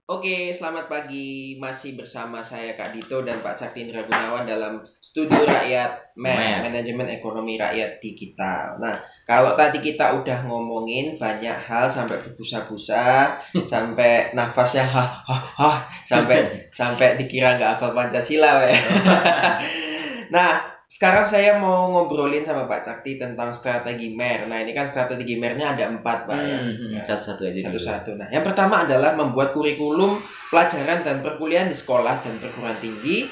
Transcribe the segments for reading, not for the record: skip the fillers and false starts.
Oke, selamat pagi. Masih bersama saya Kak Dito dan Pak Caktindra Gunawan dalam Studio Rakyat Mer. Manajemen Ekonomi Rakyat Digital. Nah, kalau tadi kita udah ngomongin banyak hal sampai berbusa-busa, sampai nafasnya sampai sampai dikira nggak hafal Pancasila, ya. Nah, sekarang saya mau ngobrolin sama Pak Cakti tentang strategi MER. Nah, ini kan strategi MER-nya ada 4, Pak. Satu-satu aja. Satu-satu. Nah, yang pertama adalah membuat kurikulum pelajaran dan perkuliahan di sekolah dan perguruan tinggi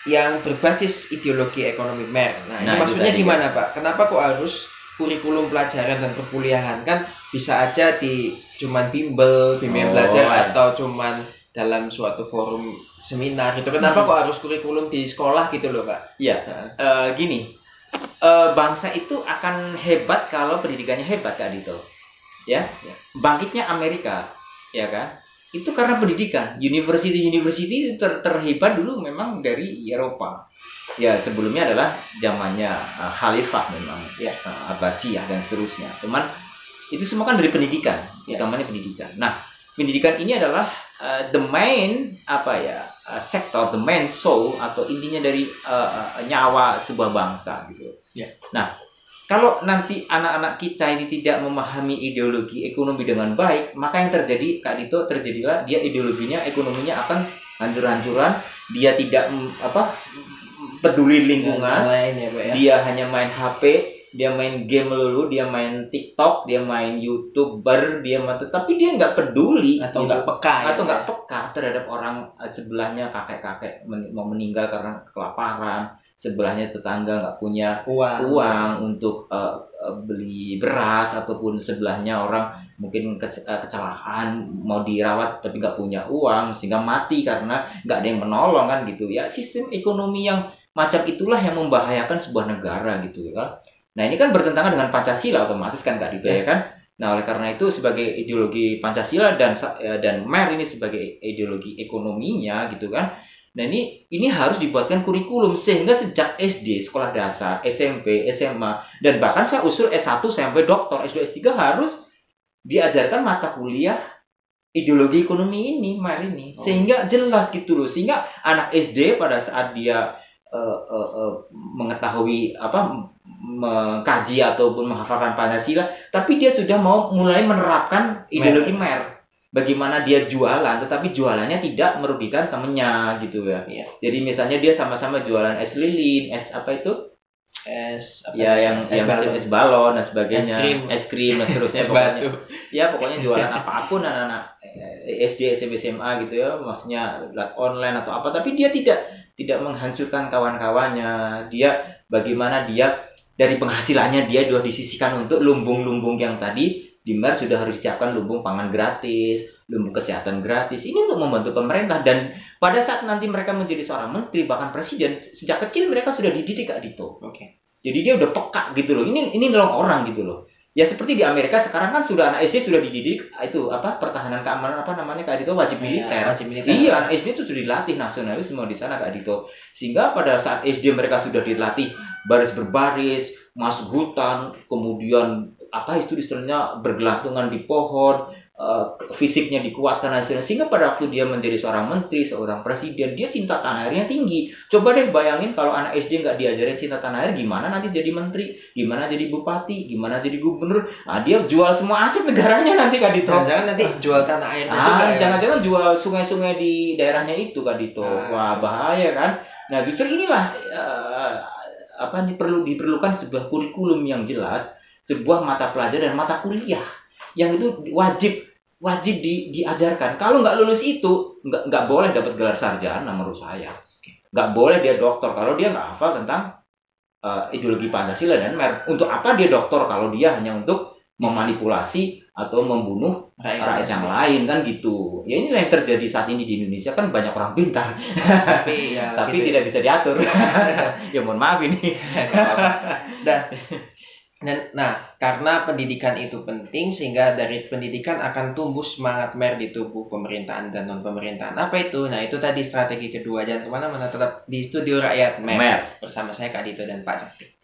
yang berbasis ideologi ekonomi MER. Nah, ini maksudnya gimana, Pak? Kenapa kok harus kurikulum pelajaran dan perkuliahan? Kan bisa aja di cuman bimbel belajar atau cuman dalam suatu forum seminar gitu. Kenapa kok harus kurikulum di sekolah gitu loh, Pak? Iya. Gini, bangsa itu akan hebat kalau pendidikannya hebat, Kak Dito. Ya. Bangkitnya Amerika, ya kan? Itu karena pendidikan. University terhebat dulu memang dari Eropa. Ya, sebelumnya adalah zamannya Khalifah memang, ya, Abbasiyah dan seterusnya. Cuman itu semua kan dari pendidikan, utamanya pendidikan. Nah, pendidikan ini adalah the main sektor, the main soul atau intinya dari nyawa sebuah bangsa gitu. Yeah. Nah, kalau nanti anak-anak kita ini tidak memahami ideologi ekonomi dengan baik, maka yang terjadi, Kak Dito, terjadilah dia ideologinya, ekonominya akan hancur-hancuran. Dia tidak peduli lingkungan, dia hanya main HP. Dia main game melulu, dia main TikTok, dia main YouTuber, tapi dia nggak peduli atau nggak peka terhadap orang sebelahnya, kakek-kakek mau meninggal karena kelaparan, sebelahnya tetangga nggak punya uang untuk beli beras, ataupun sebelahnya orang mungkin kecelakaan mau dirawat tapi nggak punya uang sehingga mati karena nggak ada yang menolong, kan gitu ya. Sistem ekonomi yang macam itulah yang membahayakan sebuah negara gitu ya. Nah, ini kan bertentangan dengan Pancasila otomatis kan, Kak Dito, ya kan? Nah, oleh karena itu sebagai ideologi Pancasila dan MER ini sebagai ideologi ekonominya gitu kan. Nah, ini harus dibuatkan kurikulum sehingga sejak SD, sekolah dasar, SMP, SMA, dan bahkan saya usul S1 sampai doktor, S2, S3 harus diajarkan mata kuliah ideologi ekonomi ini, MER ini, sehingga jelas gitu loh. Sehingga anak SD pada saat dia mengetahui mengkaji ataupun menghafalkan Pancasila, tapi dia sudah mau mulai menerapkan ideologi MER. Bagaimana dia jualan, tetapi jualannya tidak merugikan temennya gitu ya. Jadi misalnya dia sama-sama jualan es lilin, es balon dan sebagainya, es krim dan seterusnya, pokoknya jualan apapun anak-anak SD, SMP, SMA gitu ya, maksudnya online atau apa, tapi dia tidak menghancurkan kawan-kawannya. Dia bagaimana dia dari penghasilannya dia sudah disisihkan untuk lumbung-lumbung yang tadi di MER sudah harus disiapkan, lumbung pangan gratis, lumbung kesehatan gratis. Ini untuk membantu pemerintah, dan pada saat nanti mereka menjadi seorang menteri bahkan presiden, sejak kecil mereka sudah dididik, Kak Dito. Jadi dia udah peka gitu loh. Ini nolong orang gitu loh. Ya seperti di Amerika sekarang kan sudah anak SD sudah dididik pertahanan keamanan Kak Dito, wajib militer. Iya, anak SD itu sudah dilatih nasionalisme di sana, Kak Dito. Sehingga pada saat SD mereka sudah dilatih baris berbaris, masuk hutan, kemudian istilahnya bergelantungan di pohon, fisiknya dikuatkan hasilnya, sehingga pada waktu dia menjadi seorang menteri, seorang presiden, dia cinta tanah airnya tinggi. Coba deh bayangin kalau anak SD nggak diajarin cinta tanah air, gimana nanti jadi menteri, gimana jadi bupati, gimana jadi gubernur. Nah, dia jual semua aset negaranya nanti, Kak Dito. Jangan nanti jual tanah airnya juga. Jangan-jangan jual sungai-sungai di daerahnya itu, Kak Dito. Wah, bahaya kan. Nah, justru inilah diperlukan sebuah kurikulum yang jelas, sebuah mata pelajaran dan mata kuliah yang itu wajib diajarkan. Kalau nggak lulus itu nggak boleh dapat gelar sarjana menurut saya. Nggak boleh dia doktor kalau dia nggak hafal tentang ideologi Pancasila dan MER. Untuk apa dia doktor kalau dia hanya untuk memanipulasi atau membunuh rakyat yang lain, kan gitu. Ya inilah yang terjadi saat ini di Indonesia, kan banyak orang pintar tapi gitu, tidak bisa diatur. Ya mohon maaf ini. Dan karena pendidikan itu penting, sehingga dari pendidikan akan tumbuh semangat MER di tubuh pemerintahan dan non pemerintahan. Apa itu? Nah, itu tadi strategi kedua. Jangan kemana-mana, tetap di Studio Rakyat MER bersama saya Kak Dito dan Pak Cakti.